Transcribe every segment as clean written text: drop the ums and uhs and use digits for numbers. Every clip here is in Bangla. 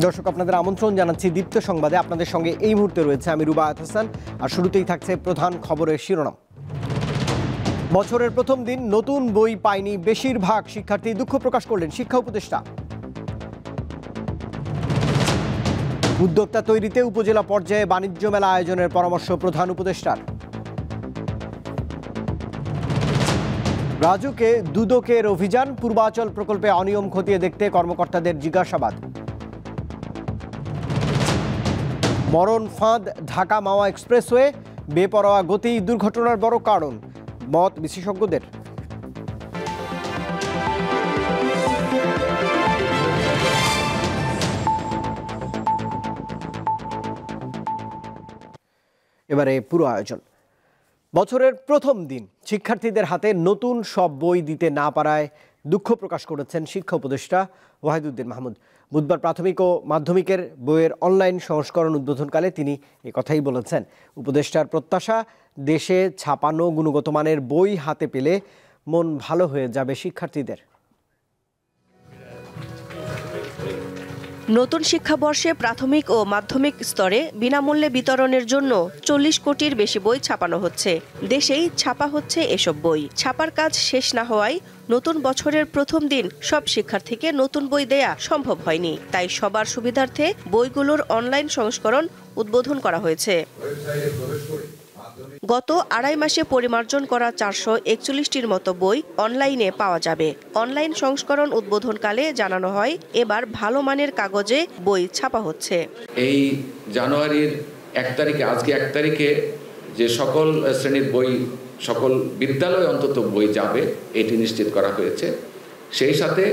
দর্শক, আপনাদের আমন্ত্রণ জানাচ্ছি দীপ্ত সংবাদে। আপনাদের সঙ্গে এই মুহূর্তে রয়েছে আমি রুবায়াত হাসান। আর শুরুতেই থাকছে প্রধান খবরের শিরোনাম। বছরের প্রথম দিন নতুন বই পায়নি বেশিরভাগ শিক্ষার্থী, দুঃখ প্রকাশ করলেন শিক্ষা উপদেষ্টা। উদ্যোক্তা তৈরিতে উপজেলা পর্যায়ে বাণিজ্য মেলা আয়োজনের পরামর্শ প্রধান উপদেষ্টার। রাজুকে দুদকের অভিযান, পূর্বাচল প্রকল্পে অনিয়ম খতিয়ে দেখতে কর্মকর্তাদের জিজ্ঞাসাবাদ। মরণ ফাঁদ ঢাকা মাওয়া এক্সপ্রেসওয়ে, বেপরোয়া গতি দুর্ঘটনার বড় কারণ, মত বিশেষজ্ঞদের। এবারে পুরো আয়োজন। বছরের প্রথম দিন শিক্ষার্থীদের হাতে নতুন সব বই দিতে না পারায় দুঃখ প্রকাশ করেছেন শিক্ষা উপদেষ্টা ওয়াহিদুদ্দিন মাহমুদ। বুধবার প্রাথমিক ও মাধ্যমিকের বইয়ের অনলাইন সংস্করণ উদ্বোধনকালে তিনি কথাই বলেছেন। উপদেষ্টার প্রত্যাশা, দেশে ছাপানো গুণগত মানের বই হাতে পেলে মন ভালো হয়ে যাবে শিক্ষার্থীদের। নতুন শিক্ষাবর্ষে প্রাথমিক ও মাধ্যমিক স্তরে বিনামূল্যে বিতরণের জন্য 40 কোটির বেশি বই ছাপানো হচ্ছে। দেশেই ছাপা হচ্ছে এসব বই। ছাপার কাজ শেষ না হওয়ায় নতুন বছরের প্রথম দিন সব শিক্ষার্থীকে নতুন বই দেয়া সম্ভব হয়নি। তাই সবার সুবিধার্থে বইগুলোর অনলাইন সংস্করণ উদ্বোধন করা হয়েছে। গত আড়াই মাসে পরিমার্জন করা 441টির মতো বই অনলাইনে পাওয়া যাবে। অনলাইন সংস্করণ উদ্বোধনকালে জানানো হয়, এবার ভালো মানের কাগজে বই ছাপা হচ্ছে। এই জানুয়ারির 1 তারিখে, আজকে 1 তারিখে যে সকল শ্রেণীর বই, সকল বিদ্যালয়ে অন্তত বই যাবে, এটি নিশ্চিত করা হয়েছে। সেই সাথে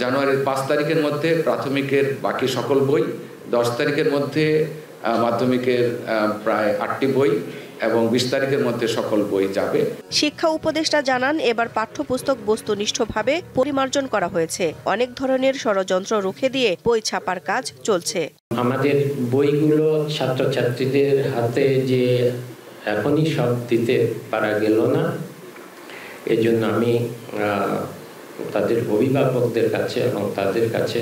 জানুয়ারির 5 তারিখের মধ্যে প্রাথমিকের বাকি সকল বই, 10 তারিখের মধ্যে মাধ্যমিকের প্রায় 8টি বই এবং 20 তারিখের মধ্যে সকল বই যাবে। শিক্ষা উপদেষ্টা জানান, এবার পাঠ্যপুস্তক বস্তুনিষ্ঠভাবে পরিমার্জন করা হয়েছে। অনেক ধরনের ষড়যন্ত্র রুখে দিয়ে বই ছাপার কাজ চলছে। আমাদের বইগুলো ছাত্রছাত্রীদের হাতে যে এখনই সব দিতে পারা গেল না, এজন্য আমি তাদের অভিভাবকদের কাছে এবং তাদের কাছে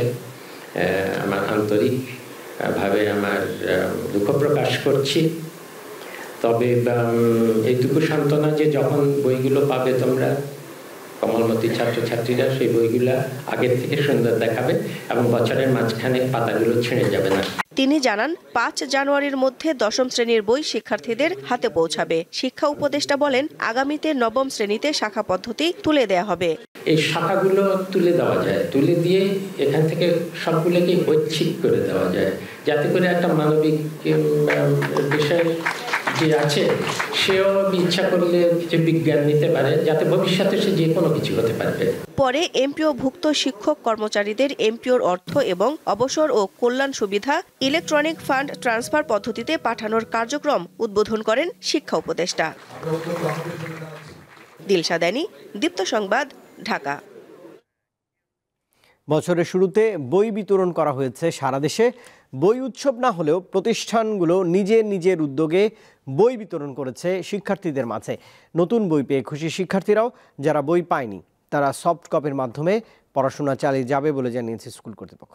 আমার আন্তরিকভাবে আমার দুঃখ প্রকাশ করছি। তবে এইটুকু সান্ত্বনা যে যখন বইগুলো পাবে তোমরা কমলমতি ছাত্রছাত্রীরা, সেই বইগুলো আগের থেকে সুন্দর দেখাবে এবং বছরের মাঝখানে পাতাগুলো ছিঁড়ে যাবে না। তিনি জানান, 5 জানুয়ারির মধ্যে 10ম শ্রেণীর বই শিক্ষার্থীদের হাতে পৌঁছাবে। শিক্ষা উপদেষ্টা বলেন, আগামীতে 9ম শ্রেণীতে শাখা পদ্ধতি তুলে দেয়া হবে। এই শাখাগুলো তুলে দেওয়া যায়, তুলে দিয়ে এখান থেকে সবগুলোকে ঐচ্ছিক করে দেওয়া যায়, যাতে করে একটা মানবিক বিষয় যে আছে সেও ইচ্ছা করলে যে বিজ্ঞান নিতে পারে, যাতে ভবিষ্যতে সে যে কোনো কিছু হতে পারবে। পরে এমপিওভুক্ত শিক্ষক কর্মচারীদের এমপিওর অর্থ এবং অবসর ও কল্যাণ সুবিধা ইলেকট্রনিক ফান্ড ট্রান্সফার পদ্ধতিতে পাঠানোর কার্যক্রম উদ্বোধন করেন শিক্ষা উপদেষ্টা। দিলশা দানি, দীপ্ত সংবাদ, ঢাকা। বছরের শুরুতে বই বিতরণ করা হয়েছে সারা দেশে। বই উৎসব না হলেও প্রতিষ্ঠানগুলো নিজের উদ্যোগে বই বিতরণ করেছে শিক্ষার্থীদের মাঝে। নতুন বই পেয়ে খুশি শিক্ষার্থীরাও। যারা বই পায়নি তারা সফট কপির মাধ্যমে পড়াশোনা চালিয়ে যাবে বলে জানিয়েছে স্কুল কর্তৃপক্ষ।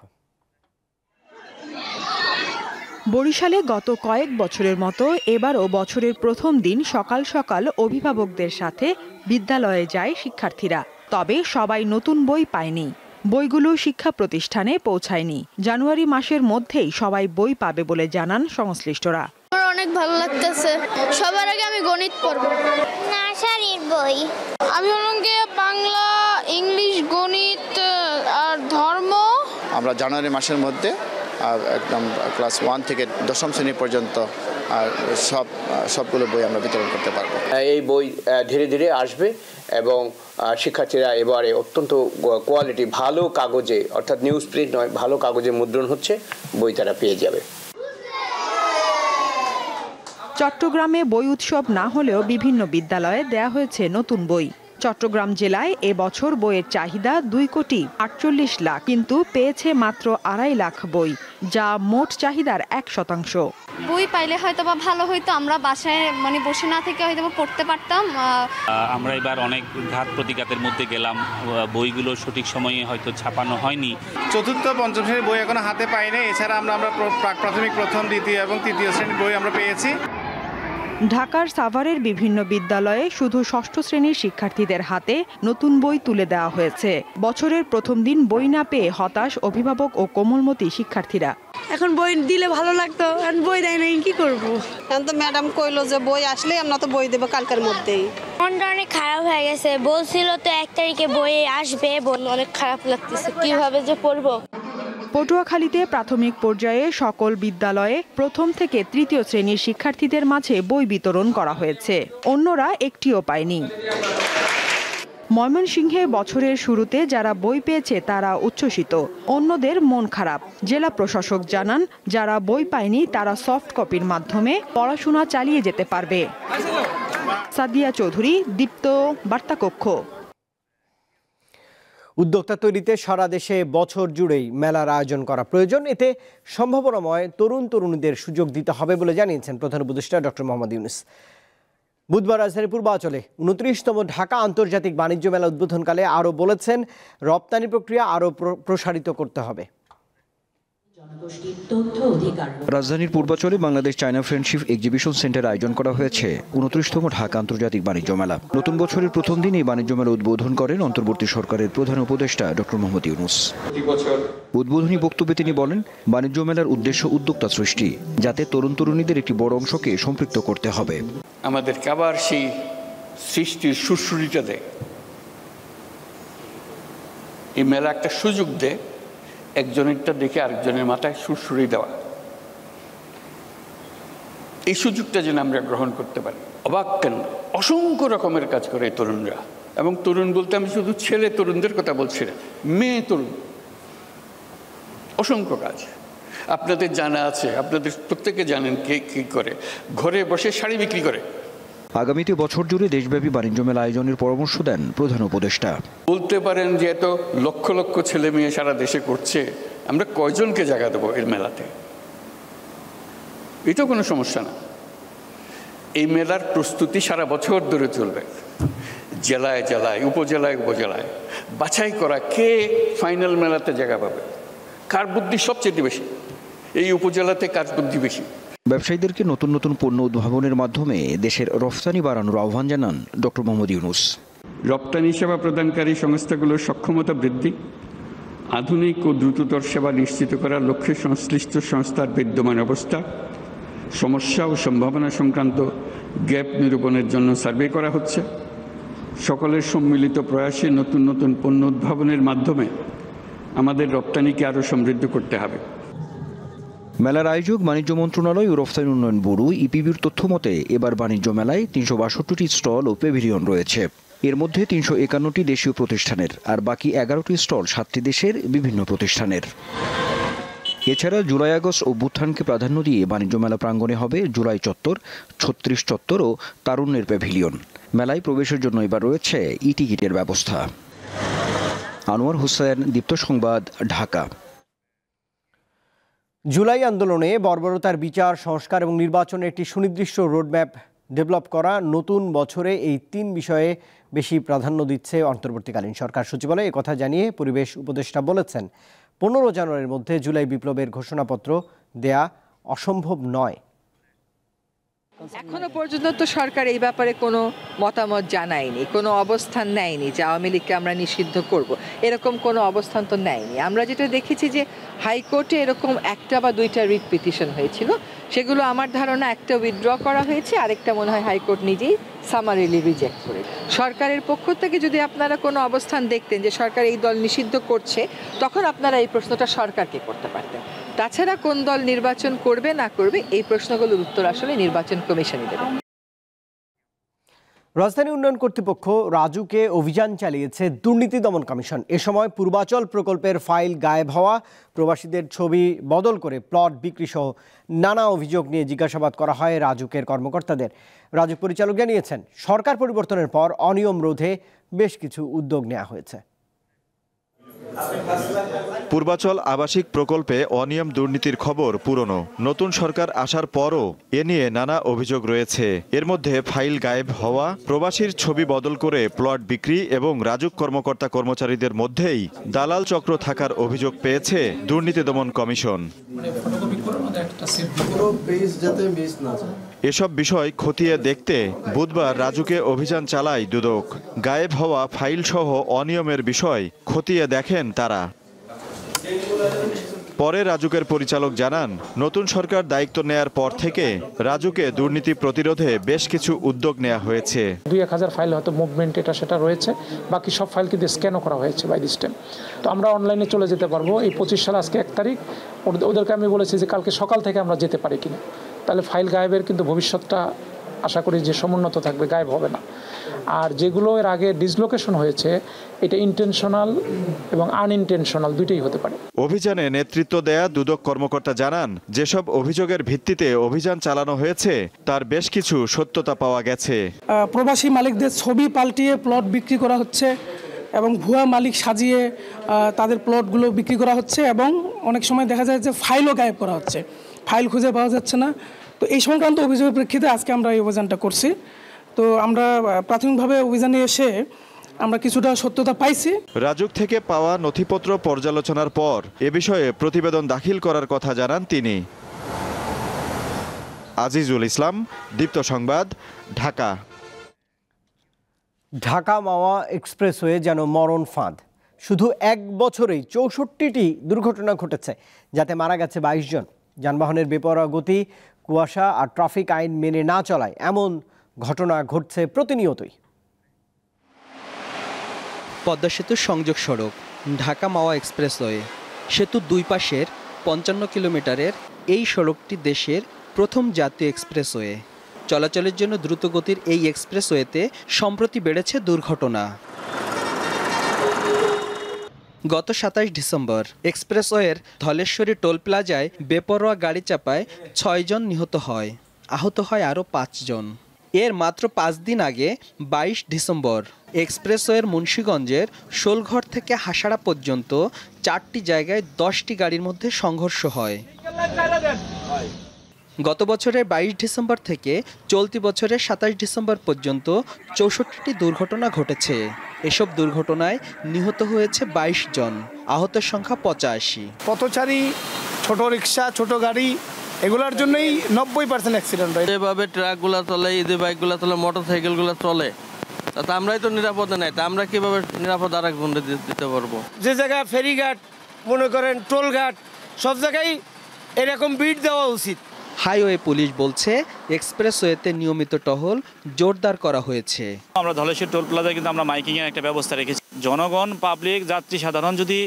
বরিশালে গত কয়েক বছরের মতো এবারও বছরের প্রথম দিন সকাল সকাল অভিভাবকদের সাথে বিদ্যালয়ে যায় শিক্ষার্থীরা। তবে সবাই নতুন বই পায়নি। বইগুলো শিক্ষা প্রতিষ্ঠানে পৌঁছায়নি। জানুয়ারি মাসের মধ্যেই সবাই বই পাবে বলে জানান সংশ্লিষ্টরা। আমার অনেক ভালো লাগতেছে। সবার আগে আমি গণিত পড়ব। নার্সারির বই। আমি বাংলা, ইংলিশ, গণিত আর ধর্ম। আমরা জানুয়ারি মাসের মধ্যে একদম ক্লাস 1 থেকে 10ম শ্রেণী পর্যন্ত সবগুলো বই আমরা বিতরণ করতে পারবো। এই বই ধীরে ধীরে আসবে এবং শিক্ষার্থীরা এবারে অত্যন্ত কোয়ালিটি ভালো কাগজে, অর্থাৎ নিউজ প্রিন্ট নয়, ভালো কাগজে মুদ্রণ হচ্ছে, বই তারা পেয়ে যাবে। চট্টগ্রামে বই উৎসব না হলেও বিভিন্ন বিদ্যালয়ে দেয়া হয়েছে নতুন বই। চট্টগ্রাম জেলায় এবছর বইয়ের চাহিদা 2,48 লাখ, কিন্তু পেয়েছে মাত্র 2.5 লাখ বই, যা মোট চাহিদার 1%। বই পাইলে হয়তো বা ভালো হইতো, আমরা বাসায় বসে না থেকে হয়তো পড়তে পারতাম। আমরা এবার অনেক ঘাত প্রতিঘাতের মধ্যে গেলাম, বইগুলো সঠিক সময়ে হয়তো ছাপানো হয়নি। চতুর্থ পঞ্চম শ্রেণীর বই এখনো হাতে পাইনি। এছাড়া আমরা প্রাথমিক প্রথম, দ্বিতীয় এবং তৃতীয় শ্রেণীর বই আমরা পেয়েছি। ঢাকার সাভারের বিভিন্ন বিদ্যালয়ে শুধু ষষ্ঠ শ্রেণীর শিক্ষার্থীদের হাতে নতুন বই তুলে দেওয়া হয়েছে। বছরের প্রথম দিন বই না পেয়ে হতাশ অভিভাবক ও কোমলমতি শিক্ষার্থীরা। এখন বই দিলে ভালো লাগতো, এখন বই দেয় না, কি করবো? এখন তো ম্যাডাম কইলো যে বই আসলে আমরা তো বই দেবো কালকের মধ্যেই। মনটা অনেক খারাপ হয়ে গেছে, বলছিল তো 1 তারিখে বই আসবে, অনেক খারাপ লাগতেছে, কিভাবে যে পড়বো। পটুয়াখালীতে প্রাথমিক পর্যায়ে সকল বিদ্যালয়ে প্রথম থেকে তৃতীয় শ্রেণীর শিক্ষার্থীদের মাঝে বই বিতরণ করা হয়েছে, অন্যরা একটিও পায়নি। ময়মনসিংহে বছরের শুরুতে যারা বই পেয়েছে তারা উচ্ছ্বসিত, অন্যদের মন খারাপ। জেলা প্রশাসক জানান, যারা বই পায়নি তারা সফট কপির মাধ্যমে পড়াশোনা চালিয়ে যেতে পারবে। সাদিয়া চৌধুরী, দীপ্ত, বার্তাকক্ষ। উদ্যোক্তা তৈরিতে সারা দেশে বছর জুড়েই মেলার আয়োজন করা প্রয়োজন। এতে সম্ভাবনাময় তরুণীদের সুযোগ দিতে হবে বলে জানিয়েছেন প্রধান উপদেষ্টা ডক্টর মোহাম্মদ ইউনূস। বুধবার রাজধানীর পূর্বাঞ্চলে 29তম ঢাকা আন্তর্জাতিক বাণিজ্য মেলা উদ্বোধনকালে আরও বলেছেন, রপ্তানি প্রক্রিয়া আরও প্রসারিত করতে হবে। রাজধানীর পূর্বাঞ্চলে Bangladesh China friendship exhibition centre আয়োজন করা হয়েছে 29তম ঢাকা আন্তর্জাতিক বাণিজ্য মেলা। নতুন বছরের প্রথম দিন এই বাণিজ্য মেলা উদ্বোধন করেন অন্তর্বর্তী সরকারের প্রধান উপদেষ্টা ডক্টর মোহাম্মদ ইউনূস। উদ্বোধনী বক্তব্যে তিনি বলেন, বাণিজ্য মেলার উদ্দেশ্য উদ্যোক্তা সৃষ্টি, যাতে তরুণীদের একটি বড় অংশকে সম্পৃক্ত করতে হবে। আমাদেরকে আবার সেই সৃষ্টির সুরসুরিটা দেয়, এই মেলা একটা সুযোগ দেয় একজনেরটা দেখে আরেকজনের মাথায় সুরসুরি দেওয়া। এই সুযোগটা যেন আমরা গ্রহণ করতে পারি। অবাক কেন, অসংখ্য রকমের কাজ করে তরুণরা, এবং তরুণ বলতে আমি শুধু ছেলে তরুণদের কথা বলছি না, মেয়ে তরুণ, অসংখ্য কাজ। আপনাদের জানা আছে, আপনাদের প্রত্যেকে জানেন কে কি করে, ঘরে বসে শাড়ি বিক্রি করে। আগামীতে বছর জুড়ে দেশব্যাপী বাণিজ্য মেলা আয়োজনের পরামর্শ দেন প্রধান উপদেষ্টা। বলতে পারেন যে এত লক্ষ লক্ষ ছেলে মেয়ে সারা দেশে করছে, আমরা কয়জনকে জায়গা দেবো এর মেলাতে? এটা কোনো সমস্যা না। এই মেলার প্রস্তুতি সারা বছর ধরে চলবে, জেলায় জেলায়, উপজেলায় উপজেলায় বাছাই করা কে ফাইনাল মেলাতে জায়গা পাবে, কার বুদ্ধি সবচেয়ে বেশি, এই উপজেলাতে কার বুদ্ধি বেশি। ব্যবসায়ীদেরকে নতুন নতুন পণ্য উদ্ভাবনের মাধ্যমে দেশের রফতানি বাড়ানোর আহ্বান জানান ডক্টর মোহাম্মদ ইউনূস। রপ্তানি সেবা প্রদানকারী সংস্থাগুলোর সক্ষমতা বৃদ্ধি, আধুনিক ও দ্রুততর সেবা নিশ্চিত করার লক্ষ্যে সংশ্লিষ্ট সংস্থার বিদ্যমান অবস্থা, সমস্যা ও সম্ভাবনা সংক্রান্ত গ্যাপ নিরূপণের জন্য সার্ভে করা হচ্ছে। সকলের সম্মিলিত প্রয়াসে নতুন নতুন পণ্য উদ্ভাবনের মাধ্যমে আমাদের রপ্তানিকে আরও সমৃদ্ধ করতে হবে। মেলার আয়োজক বাণিজ্য মন্ত্রণালয় ও রফতানি উন্নয়ন ব্যুরো ইপিবির তথ্য মতে এবার বাণিজ্য মেলায় 362টি স্টল ও প্যাভিলিয়ন রয়েছে। এর মধ্যে 351টি দেশীয় প্রতিষ্ঠানের, আর বাকি 11টি স্টল 7টি দেশের বিভিন্ন প্রতিষ্ঠানের। এছাড়া জুলাই আগস্ট অভ্যুত্থানকে প্রাধান্য দিয়ে বাণিজ্য মেলা প্রাঙ্গণে হবে জুলাই চত্বর, 36 চত্বর ও তারুণ্যের প্যাভিলিয়ন। মেলায় প্রবেশের জন্য এবার রয়েছে ই-টিকিটের ব্যবস্থা। আনোয়ার হোসেন, দীপ্ত সংবাদ, ঢাকা। জুলাই আন্দোলনে বর্বরতার বিচার, সংস্কার এবং নির্বাচনের একটি সুনির্দিষ্ট রোডম্যাপ ডেভেলপ করা, নতুন বছরে এই 3 বিষয়ে বেশি প্রাধান্য দিচ্ছে অন্তর্বর্তীকালীন সরকার সচিবালয়। একথা জানিয়ে পরিবেশ উপদেষ্টা বলেছেন, 15 জানুয়ারির মধ্যে জুলাই বিপ্লবের ঘোষণাপত্র দেয়া অসম্ভব নয়। এখনো পর্যন্ত তো সরকার এই ব্যাপারে কোনো মতামত জানায়নি, কোনো অবস্থান নেয়নি যে আওয়ামী লীগকে আমরা নিষিদ্ধ করব, এরকম কোনো অবস্থান তো নেয়নি। আমরা যেটা দেখেছি যে হাইকোর্টে এরকম 1টা বা 2টা রিট পিটিশন হয়েছিল, সেগুলো আমার ধারণা একটা উইথড্র করা হয়েছে, আরেকটা মনে হয় হাইকোর্ট নিজেই সামারিলি রিজেক্ট করে। সরকারের পক্ষ থেকে যদি আপনারা কোনো অবস্থান দেখতেন যে সরকার এই দল নিষিদ্ধ করছে, তখন আপনারা এই প্রশ্নটা সরকারকে করতে পারতেন। তাছাড়া কোন দল নির্বাচন করবে না করবে এই প্রশ্নগুলোর উত্তর আসলে নির্বাচন কমিশনই দেবে। রাজধানী উন্নয়ন কর্তৃপক্ষ রাজুকে অভিযান চালিয়েছে দুর্নীতি দমন কমিশন। এ সময় পূর্বাচল প্রকল্পের ফাইল গায়েব হওয়া, প্রবাসীদের ছবি বদল করে প্লট বিক্রি সহ নানা অভিযোগ নিয়ে জিজ্ঞাসাবাদ করা হয় রাজুকের কর্মকর্তাদের। রাজুক পরিচালক জানিয়েছেন, সরকার পরিবর্তনের পর অনিয়ম রোধে বেশ কিছু উদ্যোগ নেওয়া হয়েছে। পূর্বাচল আবাসিক প্রকল্পে অনিয়ম দুর্নীতির খবর পুরনো। নতুন সরকার আসার পরও এ নিয়ে নানা অভিযোগ রয়েছে। এর মধ্যে ফাইল গায়েব হওয়া, প্রবাসীর ছবি বদল করে প্লট বিক্রি এবং রাজুক কর্মকর্তা কর্মচারীদের মধ্যেই দালাল চক্র থাকার অভিযোগ পেয়েছে দুর্নীতি দমন কমিশন। এসব বিষয় খতিয়ে দেখতে বুধবার রাজুকে অভিযান চালায় দুদক। গায়েব হওয়া ফাইল সহ অনিয়মের বিষয় খতিয়ে দেখেন তারা। পরে রাজুকের পরিচালক জানান, নতুন সরকার দায়িত্ব নেয়ার পর থেকে রাজুকে দুর্নীতি প্রতিরোধে বেশ কিছু উদ্যোগ নেওয়া হয়েছে। 2-1000 ফাইল হয়তো মুভমেন্ট এটা সেটা রয়েছে, বাকি সব ফাইল কিন্তু স্ক্যানও করা হয়েছে বাই দিস টাইম। তো আমরা অনলাইনে চলে যেতে পারবো। এই 25 সাল আজকে 1 তারিখ, ওদেরকে আমি বলেছি যে কালকে সকাল থেকে আমরা যেতে পারি কিনা, তাহলে ফাইল গায়েবের কিন্তু ভবিষ্যৎটা আশা করি যে সমুন্নত থাকবে, গায়েব হবে না। আর যেগুলো এর আগে ডিসলোকেশন হয়েছে, এটা ইন্টেনশনাল এবং আনইনটেনশনাল দুইটাই হতে পারে। অভিযানে নেতৃত্ব দেয়া দুদক কর্মকর্তা জানান, যেসব অভিযোগের ভিত্তিতে অভিযান চালানো হয়েছে তার বেশ কিছু সত্যতা পাওয়া গেছে। প্রবাসী মালিকদের ছবি পাল্টিয়ে প্লট বিক্রি করা হচ্ছে এবং ভুয়া মালিক সাজিয়ে তাদের প্লটগুলো বিক্রি করা হচ্ছে এবং অনেক সময় দেখা যায় যে ফাইলও গায়েব করা হচ্ছে, ফাইল খুঁজে পাওয়া যাচ্ছে না। তো এই সংক্রান্ত অভিযোগের প্রেক্ষিতে আজকে আমরা এই অভিযানটা করছি। তো আমরা প্রাথমিকভাবে অভিযানে এসে আমরা কিছুটা সত্যতা পাইছি। রাজুক থেকে পাওয়া নথিপত্র পর্যালোচনার পর এ বিষয়ে প্রতিবেদন দাখিল করার কথা জানান তিনি। আজিজুল ইসলাম, দীপ্ত সংবাদ, ঢাকা। ঢাকা মাওয়া এক্সপ্রেসওয়ে যেন মরণ ফাঁদ। শুধু 1 বছরেই 64টি দুর্ঘটনা ঘটেছে, যাতে মারা গেছে 22 জন। যানবাহনের বেপরোয়া গতি, কুয়াশা আর ট্রাফিক আইন মেনে না চলায় এমন ঘটনা ঘটছে প্রতিনিয়তই। পদ্মা সেতুর সংযোগ সড়ক ঢাকা মাওয়া এক্সপ্রেসওয়ে, সেতুর 2 পাশের 55 কিলোমিটারের এই সড়কটি দেশের প্রথম জাতীয় এক্সপ্রেসওয়ে। চলাচলের জন্য দ্রুতগতির এই এক্সপ্রেসওয়েতে সম্প্রতি বেড়েছে দুর্ঘটনা। গত 27 ডিসেম্বর এক্সপ্রেসওয়ের ধলেশ্বরী টোল প্লাজায় বেপরোয়া গাড়ি চাপায় 6 জন নিহত হয়, আহত হয় আরও 5 জন। এর মাত্র 5 দিন আগে 22 ডিসেম্বর এক্সপ্রেসওয়ের মুন্সিগঞ্জের শোলঘর থেকে হাসাড়া পর্যন্ত 4টি জায়গায় 10টি গাড়ির মধ্যে সংঘর্ষ হয়। গত বছরের 22 ডিসেম্বর থেকে চলতি বছরের 27 ডিসেম্বর পর্যন্ত 64টি দুর্ঘটনা ঘটেছে। এসব দুর্ঘটনায় নিহত হয়েছে 22 জন, আহতের সংখ্যা 85। পথচারী, ছোট রিক্সা, ছোট গাড়ি, এগুলোর জন্যই 90% অ্যাক্সিডেন্ট হয়। যেভাবে ট্রাকগুলো চলে, ঈদে বাইকগুলো চলে, মোটরসাইকেলগুলো চলে, তা আমরাই তো নিরাপদে নাই, তা আমরা কিভাবে নিরাপদ আরেকজন দিতে পারবো? যে জায়গায় ফেরিঘাট, মনে করেন টোলঘাট, সব জায়গায় এরকম বিট দেওয়া উচিত। হাইওয়ে পুলিশ বলছে এক্সপ্রেসওয়েতে নিয়মিত টহল জোরদার করা হয়েছে। আমরা ধলেশ্বরী টোল প্লাজায় কিন্তু আমরা মাইকিংয়ের একটা ব্যবস্থা রেখেছি। জনগণ, পাবলিক, যাত্রী সাধারণ যদি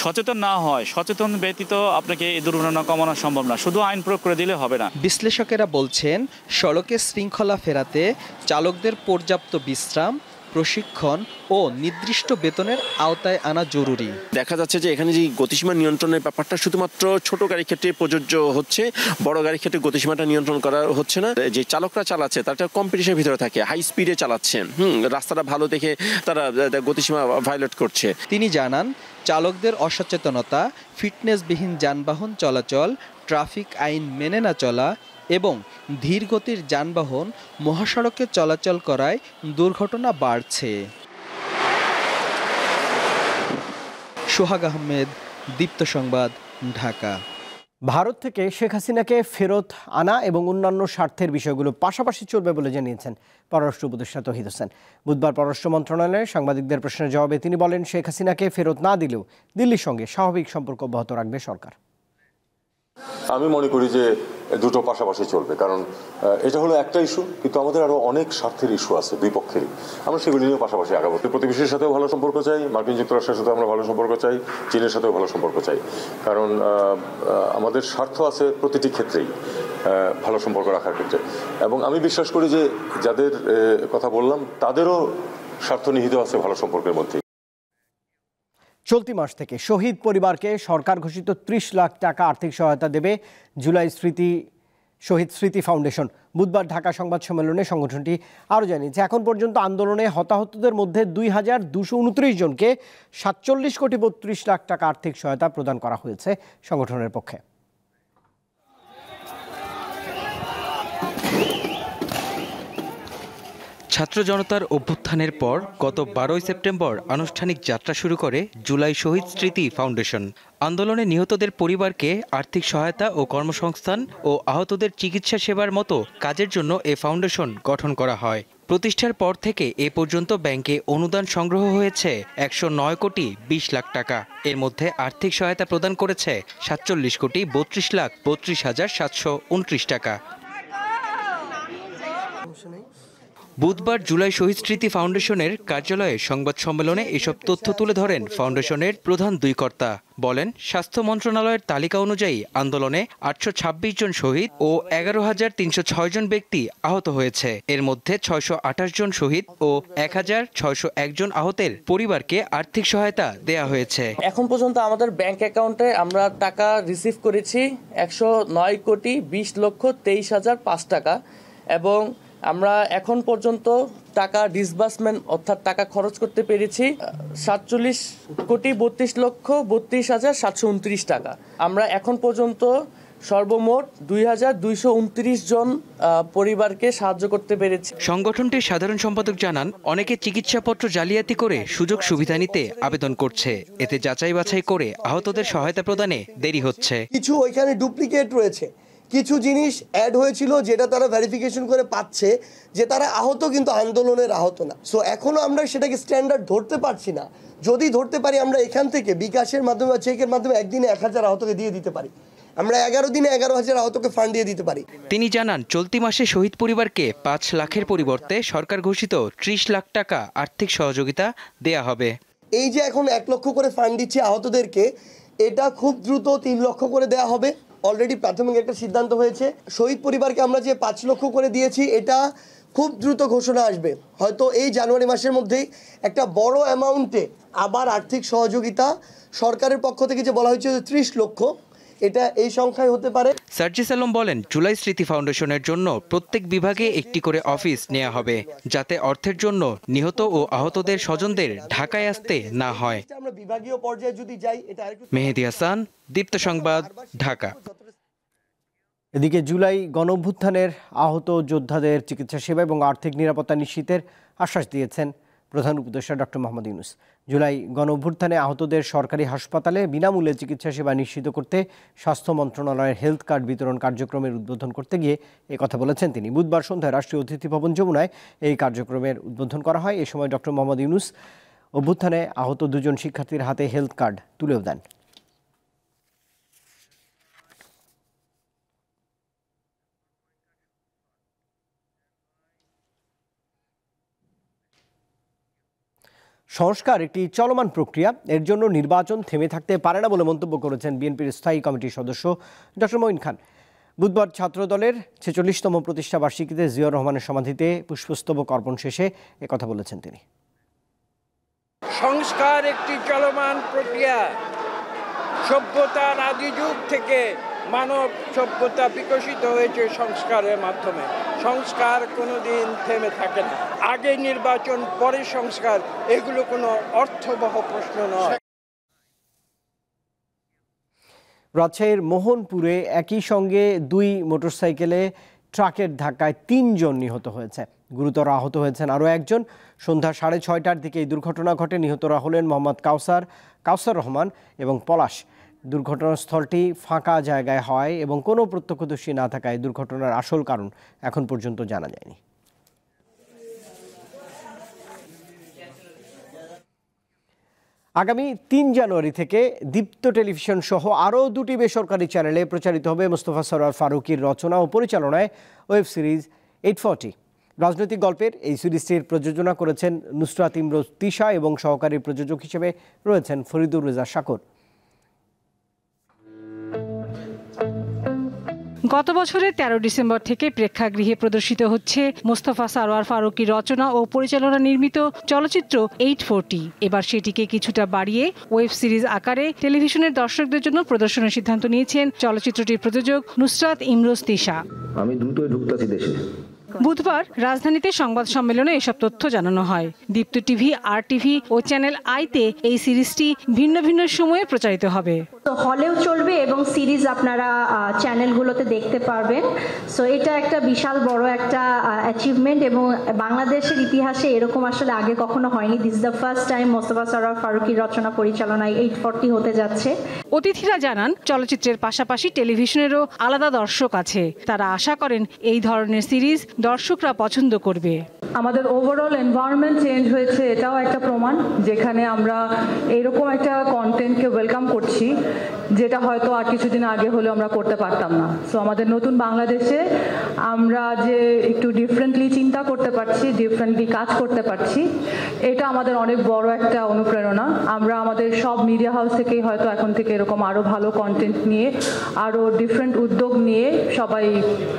সচেতন না হয়, সচেতন ব্যতীত আপনাকে এই দুর্ঘটনা কমানো সম্ভব না। শুধু আইন প্রয়োগ করে দিলে হবে না। বিশ্লেষকেরা বলছেন সড়কে শৃঙ্খলা ফেরাতে চালকদের পর্যাপ্ত বিশ্রাম, প্রশিক্ষণ ও নির্দিষ্ট বেতনের আওতায় আনা জরুরি। দেখা যাচ্ছে যে এখানে যে গতিসীমা নিয়ন্ত্রণের ব্যাপারটা শুধুমাত্র ছোট গাড়ির ক্ষেত্রে প্রযোজ্য হচ্ছে, বড় গাড়ির ক্ষেত্রে গতিসীমাটা নিয়ন্ত্রণ করা হচ্ছে না। যে চালকরা চালাচ্ছে তারা কম্পিটিশনের ভিতরে থাকে, হাই স্পিডে চালাচ্ছেন, রাস্তাটা ভালো দেখে তারা গতিসীমা ভায়োলেট করছে। তিনি জানান, চালকদের অসচেতনতা, ফিটনেসবিহীন যানবাহন চলাচল, ট্রাফিক আইন মেনে না চলা এবং ধীর গতির যানবাহন মহাসড়কে চলাচল করায় দুর্ঘটনা বাড়ছে। সোহাগ আহমেদ, দীপ্ত সংবাদ, ঢাকা। ভারত থেকে শেখ হাসিনাকে ফেরত আনা এবং অন্যান্য স্বার্থের বিষয়গুলো পাশাপাশি চলবে বলে জানিয়েছেন পররাষ্ট্র উপদেষ্টা তৌহিদ হোসেন। বুধবার পররাষ্ট্র মন্ত্রণালয়ে সাংবাদিকদের প্রশ্নের জবাবে তিনি বলেন, শেখ হাসিনাকে ফেরত না দিলেও দিল্লির সঙ্গে স্বাভাবিক সম্পর্ক অব্যাহত রাখবে সরকার। আমি মনে করি যে দুটো পাশাপাশি চলবে, কারণ এটা হলো একটা ইস্যু, কিন্তু আমাদের আরো অনেক স্বার্থের ইস্যু আছে দুই পক্ষেরই। আমরা সেগুলি নিয়েও পাশাপাশি আগাবো। প্রতিবেশীর সাথেও ভালো সম্পর্ক চাই, মার্কিন যুক্তরাষ্ট্রের সাথে আমরা ভালো সম্পর্ক চাই, চীনের সাথেও ভালো সম্পর্ক চাই, কারণ আমাদের স্বার্থ আছে প্রতিটি ক্ষেত্রেই ভালো সম্পর্ক রাখার ক্ষেত্রে। এবং আমি বিশ্বাস করি যে যাদের কথা বললাম তাদেরও স্বার্থ নিহিত আছে ভালো সম্পর্কের মধ্যে। চলতি মাস থেকে শহীদ পরিবারকে সরকার ঘোষিত 30 লাখ টাকা আর্থিক সহায়তা দেবে জুলাই স্মৃতি শহীদ স্মৃতি ফাউন্ডেশন। বুধবার ঢাকা সংবাদ সম্মেলনে সংগঠনটি আরও জানিয়েছে, এখন পর্যন্ত আন্দোলনে হতাহতদের মধ্যে 2,229 জনকে 47 কোটি 32 লাখ টাকা আর্থিক সহায়তা প্রদান করা হয়েছে সংগঠনের পক্ষে। ছাত্র জনতার অভ্যুত্থানের পর গত 12 সেপ্টেম্বর আনুষ্ঠানিক যাত্রা শুরু করে জুলাই শহীদ স্মৃতি ফাউন্ডেশন। আন্দোলনে নিহতদের পরিবারকে আর্থিক সহায়তা ও কর্মসংস্থান ও আহতদের চিকিৎসা সেবার মতো কাজের জন্য এ ফাউন্ডেশন গঠন করা হয়। প্রতিষ্ঠার পর থেকে এ পর্যন্ত ব্যাংকে অনুদান সংগ্রহ হয়েছে 109 কোটি 20 লাখ টাকা। এর মধ্যে আর্থিক সহায়তা প্রদান করেছে 47 কোটি 32 লাখ 32,729 টাকা। বুধবার জুলাই শহীদ স্মৃতি ফাউন্ডেশনের কার্যালয়ে সংবাদ সম্মেলনে এসব তথ্য তুলে ধরেন ফাউন্ডেশনের প্রধান দুই কর্তা। বলেন, স্বাস্থ্য মন্ত্রণালয়ের তালিকা অনুযায়ী আন্দোলনে 826 জন শহীদ ও 11,306 জন ব্যক্তি আহত হয়েছে। এর মধ্যে 628 জন শহীদ ও 1,601 জন আহতের পরিবারকে আর্থিক সহায়তা দেয়া হয়েছে। এখন পর্যন্ত আমাদের ব্যাংক অ্যাকাউন্টে আমরা টাকা রিসিভ করেছি 109 কোটি 20 লক্ষ 23,005 টাকা এবং আমরা এখন পর্যন্ত টাকা ডিসবার্সমেন্ট অর্থাৎ টাকা খরচ করতে পেরেছি 47 কোটি 32 লক্ষ 32,729 টাকা। আমরা এখন পর্যন্ত সর্বমোট 2,229 জন পরিবারকে সাহায্য করতে পেরেছি। সংগঠনটির সাধারণ সম্পাদক জানান, অনেকে চিকিৎসাপত্র জালিয়াতি করে সুযোগ সুবিধা নিতে আবেদন করছে। এতে যাচাই বাছাই করে আহতদের সহায়তা প্রদানে দেরি হচ্ছে। কিছু ওইখানে ডুপ্লিকেট রয়েছে, কিছু জিনিস অ্যাড হয়েছিল যেটা তারা ভেরিফিকেশন করে পাচ্ছে যে তারা আহত কিন্তু আন্দোলনের আহত না। সো এখনও আমরা সেটাকে স্ট্যান্ডার্ড ধরতে পারছি না। যদি ধরতে পারি আমরা এখান থেকে বিকাশের মাধ্যমে বা চেকের মাধ্যমে একদিনে 1,000 আহতকে দিয়ে দিতে পারি, আমরা 11 দিনে 11,000 আহতকে ফান্ড দিয়ে দিতে পারি। তিনি জানান, চলতি মাসে শহীদ পরিবারকে 5 লাখের পরিবর্তে সরকার ঘোষিত 30 লাখ টাকা আর্থিক সহযোগিতা দেয়া হবে। এই যে এখন 1 লক্ষ করে ফান্ড দিচ্ছে আহতদেরকে, এটা খুব দ্রুত 3 লক্ষ করে দেয়া হবে। অলরেডি প্রাথমিক একটা সিদ্ধান্ত হয়েছে। শহীদ পরিবারকে আমরা যে 5 লক্ষ করে দিয়েছি, এটা খুব দ্রুত ঘোষণা আসবে, হয়তো এই জানুয়ারি মাসের মধ্যেই একটা বড় অ্যামাউন্টে আবার আর্থিক সহযোগিতা সরকারের পক্ষ থেকে যে বলা হয়েছে 30 লক্ষ, এটা এই সংখ্যায় হতে পারে। সার্জিস আলম বলেন, জুলাই স্মৃতি ফাউন্ডেশনের জন্য প্রত্যেক বিভাগে একটি করে অফিস নেওয়া হবে, যাতে অর্থের জন্য নিহত ও আহতদের স্বজনদের ঢাকায় আসতে না হয়। আমরা বিভাগীয় পর্যায়ে যদি যাই, এটা মেহেদী হাসান, দীপ্ত সংবাদ, ঢাকা। এদিকে জুলাই গণঅভ্যুত্থানের আহত যোদ্ধাদের চিকিৎসা সেবা এবং আর্থিক নিরাপত্তা নিশ্চিতের আশ্বাস দিয়েছেন প্রধান উপদেষ্টা ডক্টর মোহাম্মদ ইউনূস। জুলাই গণঅভ্যুত্থানে আহতদের সরকারি হাসপাতালে বিনামূল্যে চিকিৎসা সেবা নিশ্চিত করতে স্বাস্থ্য মন্ত্রণালয়ের হেলথ কার্ড বিতরণ কার্যক্রমের উদ্বোধন করতে গিয়ে কথা বলেছেন তিনি। বুধবার সন্ধ্যায় রাষ্ট্রীয় অতিথি ভবন যমুনায় এই কার্যক্রমের উদ্বোধন করা হয়। এ সময় ডক্টর মোহাম্মদ ইউনূস অভ্যুত্থানে আহত 2 জন শিক্ষার্থীর হাতে হেলথ কার্ড তুলেও দেন। সংস্কার একটি চলমান প্রক্রিয়া, এর জন্য নির্বাচন থেমে থাকতে পারে না বলে মন্তব্য করেছেন বিএনপির স্থায়ী কমিটির সদস্য ডক্টর মঈন খান। বুধবার ছাত্রদলের 46তম প্রতিষ্ঠা বার্ষিকীতে জিয়াউর রহমানের সমাধিতে পুষ্পস্তবক অর্পণ শেষে একথা বলেছেন তিনি। সংস্কার একটি চলমান প্রক্রিয়া। সভ্যতার আদি যুগ থেকে মানব সভ্যতা বিকশিত হয়েছে সংস্কারের মাধ্যমে। সংস্কার কোনোদিন থেমে থাকে না। আগে নির্বাচন, পরে সংস্কার, এগুলো কোনো অর্থবহ প্রশ্ন নয়। রাজশাহীর মোহনপুরে একই সঙ্গে 2 মোটরসাইকেলে ট্রাকের ধাক্কায় 3 জন নিহত হয়েছে। গুরুতর আহত হয়েছেন আরও একজন। সন্ধ্যা 6:30টার দিকে এই দুর্ঘটনা ঘটে। নিহতরা হলেন মোহাম্মদ কাউসার রহমান এবং পলাশ। দুর্ঘটনাস্থলটি ফাঁকা জায়গায় হয় এবং কোনো প্রত্যক্ষদর্শী না থাকায় দুর্ঘটনার আসল কারণ এখন পর্যন্ত জানা যায়নি। আগামী 3 জানুয়ারি থেকে দীপ্ত টেলিভিশন সহ আরও 2টি বেসরকারি চ্যানেলে প্রচারিত হবে মোস্তফা সরোয়ার ফারুকীর রচনা ও পরিচালনায় ওয়েব সিরিজ 840। রাজনৈতিক গল্পের এই সিরিজটির প্রযোজনা করেছেন নুসরাত ইমরোজ তিশা এবং সহকারী প্রযোজক হিসেবে রয়েছেন ফরিদুর রেজা শাকর। গত বছরের 13 ডিসেম্বর থেকে প্রেক্ষাগৃহে প্রদর্শিত হচ্ছে মোস্তফা সরওয়ার ফারুকী রচনা ও পরিচালনা নির্মিত চলচ্চিত্র 840। এবার সেটিকে কিছুটা বাড়িয়ে ওয়েব সিরিজ আকারে টেলিভিশনের দর্শকদের জন্য প্রদর্শনের সিদ্ধান্ত নিয়েছেন চলচ্চিত্রটির প্রযোজক নুসরাত ইমরোজ তিশা। আমি দ্রুতই ঢুকতেছি দেশে। বুধবার রাজধানীতে সংবাদ সম্মেলনে এসব তথ্য জানানো হয়। দীপ্ত টিভি, আর টিভি ও চ্যানেল আইতে এই সিরিজটি ভিন্ন ভিন্ন সময়ে প্রচারিত হবে। তো হলেও চলবে এবং সিরিজ আপনারা চ্যানেলগুলোতে দেখতে পারবেন। সো এটা একটা বিশাল বড় একটা অ্যাচিভমেন্ট এবং বাংলাদেশের ইতিহাসে এরকম আসলে আগে কখনো হয়নি। This the first time Mostofa Sarwar ফারুকীর রচনা পরিচালনায় 840 হতে যাচ্ছে। অতিথিরা জানান, চলচ্চিত্রের পাশাপাশি টেলিভিশনেরও আলাদা দর্শক আছে। তারা আশা করেন এই ধরনের সিরিজ দর্শকরা পছন্দ করবে। আমাদের ওভারঅল এনভায়রনমেন্ট চেঞ্জ হয়েছে, এটাও একটা প্রমাণ, যেখানে আমরা এরকম একটা কন্টেন্টকে ওয়েলকাম করছি যেটা হয়তো আর কিছুদিন আগে হলেও আমরা করতে পারতাম না। সো আমাদের নতুন বাংলাদেশে আমরা যে একটু ডিফারেন্টলি চিন্তা করতে পারছি, ডিফারেন্টলি কাজ করতে পারছি, এটা আমাদের অনেক বড় একটা অনুপ্রেরণা। আমরা আমাদের সব মিডিয়া হাউস থেকেই হয়তো এখন থেকে এরকম আরও ভালো কন্টেন্ট নিয়ে, আরও ডিফারেন্ট উদ্যোগ নিয়ে সবাই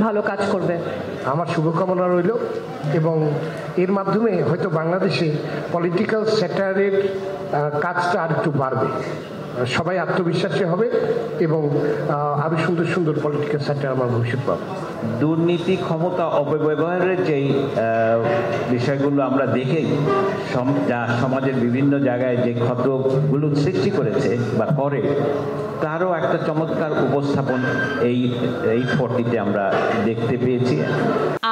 ভালো কাজ করবে। আমার শুভকামনা রইল এবং এর মাধ্যমে হয়তো বাংলাদেশে পলিটিক্যাল সেক্টরের কাজটা আর একটু বাড়বে, সবাই আত্মবিশ্বাসী হবে এবং আরো সুন্দর সুন্দর পলিটিক্যাল সেক্টর আমার ভবিষ্যৎ পাবে। দুর্নীতি, ক্ষমতা অপব্যবহারের যেই বিষয়গুলো আমরা দেখেই সমাজের বিভিন্ন জায়গায় যে ক্ষতগুলো সৃষ্টি করেছে বা করে, তারও একটা চমৎকার উপস্থাপন এই 840-তে আমরা দেখতে পেয়েছি।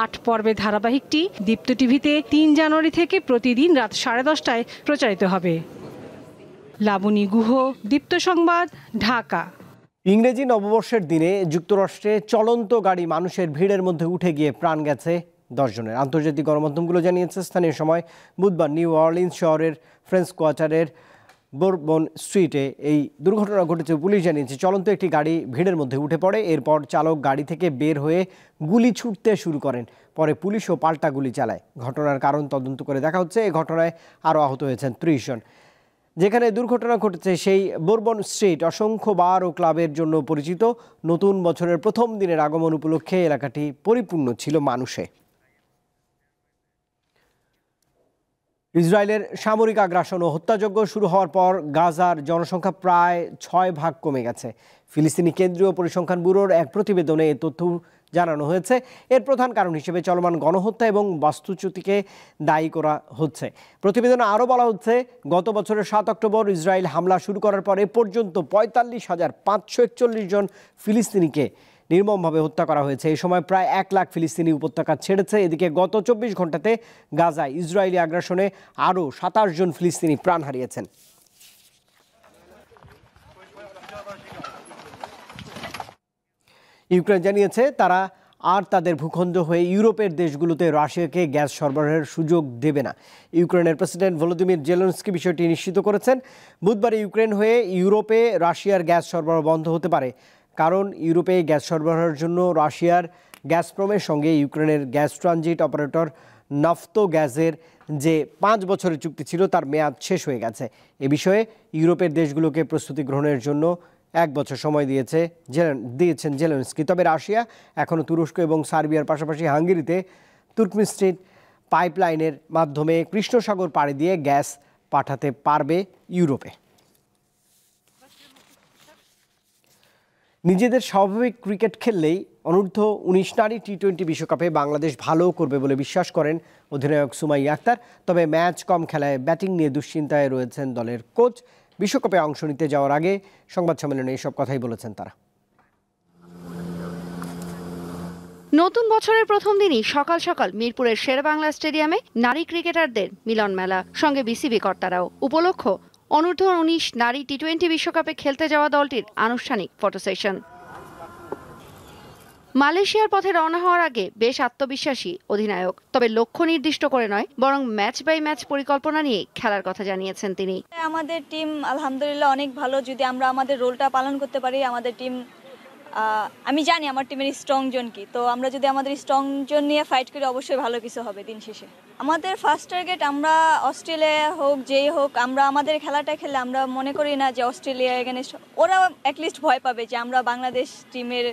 8 পর্বের ধারাবাহিকটি দীপ্ত টিভিতে 3 জানুয়ারি থেকে প্রতিদিন রাত 10:30টায় প্রচারিত হবে। লাবণী গুহ, দীপ্ত সংবাদ, ঢাকা। ইংরেজি নববর্ষের দিনে যুক্তরাষ্ট্রে চলন্ত গাড়ি মানুষের ভিড়ের মধ্যে উঠে গিয়ে প্রাণ গেছে 10 জনের। আন্তর্জাতিক গণমাধ্যমগুলো জানিয়েছে, স্থানীয় সময় বুধবার নিউ অর্লিন্স শহরের ফ্রেঞ্চ কোয়ার্টারের বোরবন স্ট্রিটে এই দুর্ঘটনা ঘটেছে। পুলিশ জানিয়েছে, চলন্ত একটি গাড়ি ভিড়ের মধ্যে উঠে পড়ে। এরপর চালক গাড়ি থেকে বের হয়ে গুলি ছুটতে শুরু করেন। পরে পুলিশও পাল্টা গুলি চালায়। ঘটনার কারণ তদন্ত করে দেখা হচ্ছে। এই ঘটনায় আরও আহত হয়েছেন 30 জন। যেখানে দুর্ঘটনা ঘটেছে সেই বোরবন স্ট্রিট অসংখ্য বার ও ক্লাবের জন্য পরিচিত। নতুন বছরের প্রথম দিনের আগমন উপলক্ষে এলাকাটি পরিপূর্ণ ছিল মানুষে। ইসরায়েলের সামরিক আগ্রাসন ও হত্যাযজ্ঞ শুরু হওয়ার পর গাজার জনসংখ্যা প্রায় 6 ভাগ কমে গেছে। ফিলিস্তিনি কেন্দ্রীয় পরিসংখ্যান ব্যুরোর এক প্রতিবেদনে এ তথ্য জানানো হয়েছে। এর প্রধান কারণ হিসেবে চলমান গণহত্যা এবং বাস্তুচ্যুতিকে দায়ী করা হচ্ছে। প্রতিবেদনে আরও বলা হচ্ছে, গত বছরের 7 অক্টোবর ইসরায়েল হামলা শুরু করার পর এ পর্যন্ত 45,541 জন ফিলিস্তিনিকে নির্মমভাবে হত্যা করা হয়েছে। এই সময় প্রায় 1 লাখ ফিলিস্তিনি উপত্যকা ছেড়েছে। এদিকে গত 24 ঘন্টাতে গাজায় ইসরায়েলি আগ্রাসনে আরও 27 জন ফিলিস্তিনি প্রাণ হারিয়েছেন। ইউক্রেন জানিয়েছে, তারা আর তাদের ভূখণ্ড হয়ে ইউরোপের দেশগুলোতে রাশিয়াকে গ্যাস সরবরাহের সুযোগ দেবে না। ইউক্রেনের প্রেসিডেন্ট ভলোদিমির জেলেনস্কি বিষয়টি নিশ্চিত করেছেন। বুধবার ইউক্রেন হয়ে ইউরোপে রাশিয়ার গ্যাস সরবরাহ বন্ধ হতে পারে, কারণ ইউরোপে গ্যাস সরবরাহের জন্য রাশিয়ার গ্যাসপ্রমের সঙ্গে ইউক্রেনের গ্যাস ট্রানজিট অপারেটর নাফতো গ্যাসের যে 5 বছরের চুক্তি ছিল তার মেয়াদ শেষ হয়ে গেছে। এ বিষয়ে ইউরোপের দেশগুলোকে প্রস্তুতি গ্রহণের জন্য 1 বছর সময় দিয়েছেন জেলেনস্কি। তবে রাশিয়া এখনও তুরস্ক এবং সার্বিয়ার পাশাপাশি হাঙ্গেরিতে তুর্কমেনিস্ট্রিট পাইপলাইনের মাধ্যমে কৃষ্ণসাগর পাড়ি দিয়ে গ্যাস পাঠাতে পারবে ইউরোপে। নিজেদের স্বাভাবিক ক্রিকেট খেললেই অনূর্ধ্ব-19 নারী টি-20 বিশ্বকাপে বাংলাদেশ ভালো করবে বলে বিশ্বাস করেন অধিনায়ক সুমাইয়া আক্তার। তবে ম্যাচ কম খেলায় ব্যাটিং নিয়ে দুশ্চিন্তায় রয়েছেন দলের কোচ। বিশ্বকাপে অংশ নিতে যাওয়ার আগে সংবাদ সম্মেলনে এসব কথাই বলেছেন তারা। নতুন বছরের প্রথম দিনই সকাল সকাল মিরপুরের শেরেবাংলা স্টেডিয়ামে নারী ক্রিকেটারদের মিলন মেলা, সঙ্গে বিসিবি কর্তারাও। উপলক্ষ অনূর্ধ্ব-19 নারী টি-20 বিশ্বকাপে খেলতে যাওয়া দলটির আনুষ্ঠানিক ফটো সেশন। মালয়েশিয়ার পথে রওনা হওয়ার আগে বেশ আত্মবিশ্বাসী অধিনায়ক। তবে লক্ষ্য নির্দিষ্ট করে নয়, বরং ম্যাচ বাই ম্যাচ পরিকল্পনা নিয়ে খেলার কথা জানিয়েছেন তিনি। আমাদের টিম আলহামদুলিল্লাহ অনেক ভালো। যদি আমরা আমাদের রোলটা পালন করতে পারি, আমাদের টিম আমি জানি আমার টিমের স্ট্রং জোন কি, তো আমরা যদি আমাদের স্ট্রং জোন নিয়ে ফাইট করি অবশ্যই ভালো কিছু হবে দিন শেষে। আমাদের ফার্স্ট টার্গেট আমরা অস্ট্রেলিয়া হোক যেই হোক, আমরা আমাদের খেলাটা খেলে আমরা মনে করি না যে অস্ট্রেলিয়া এগেনস্ট, ওরা অ্যাটলিস্ট ভয় পাবে যে আমরা বাংলাদেশ টিমের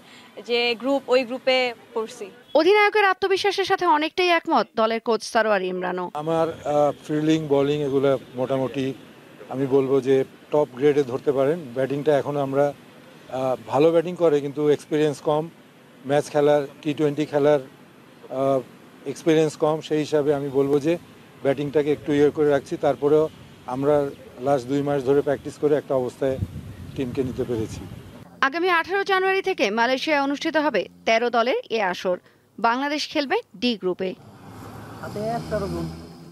যে গ্রুপ ওই গ্রুপে পড়ছি। অধিনায়কের আত্মবিশ্বাসের সাথে অনেকটাই একমত দলের কোচ সারোয়ার ইমরানও। আমার ফিল্ডিং বোলিং এগুলো মোটামুটি আমি বলবো যে টপ গ্রেডে ধরতে পারেন। ব্যাটিংটা এখন আমরা ভালো ব্যাটিং করে কিন্তু এক্সপিরিয়েন্স কম, ম্যাচ খেলার T20 খেলার এক্সপিরিয়েন্স কম, সেই হিসাবে আমি বলবো যে ব্যাটিংটাকে একটু করে রাখছি। তারপরেও আমরা লাস্ট 2 মাস ধরে প্র্যাকটিস করে একটা অবস্থায় টিমকে নিতে পেরেছি। আগামী 18 জানুয়ারি থেকে মালয়েশিয়ায় অনুষ্ঠিত হবে 13 দলের এ আসর। বাংলাদেশ খেলবে ডি গ্রুপে।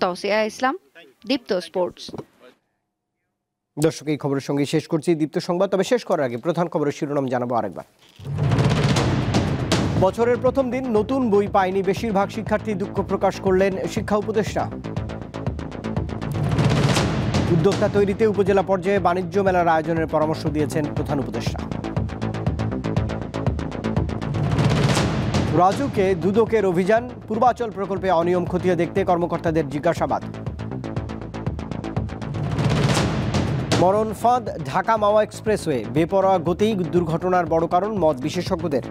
তৌসিয়া ইসলাম, দীপ্ত স্পোর্টস। দর্শক, এই খবরের সঙ্গে শেষ করছি দীপ্ত সংবাদ। তবে শেষ করার আগে প্রধান খবরের শিরোনাম জানাবো আরেকবার। বছরের প্রথম দিন নতুন বই পায়নি বেশিরভাগ শিক্ষার্থী, দুঃখ প্রকাশ করলেন শিক্ষা উপদেষ্টা। উদ্যোক্তা তৈরিতে উপজেলা পর্যায়ে বাণিজ্য মেলার আয়োজনের পরামর্শ দিয়েছেন প্রধান উপদেষ্টা। রাজুকে দুদকের অভিযান, পূর্বাচল প্রকল্পে অনিয়ম খতিয়ে দেখতে কর্মকর্তাদের জিজ্ঞাসাবাদ। মরণ ফাঁদ ঢাকা মাওয়া এক্সপ্রেসওয়ে, বেপরোয়া গতিই দুর্ঘটনার বড় কারণ মত বিশেষজ্ঞদের।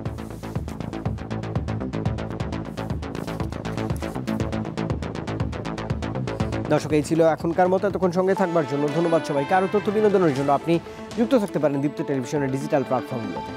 দর্শক, এই ছিল এখনকার মতো। এতক্ষণ সঙ্গে থাকবার জন্য ধন্যবাদ সবাইকে। আরও তথ্য বিনোদনের জন্য আপনি যুক্ত থাকতে পারেন দীপ্ত টেলিভিশনের ডিজিটাল প্ল্যাটফর্মগুলোতে।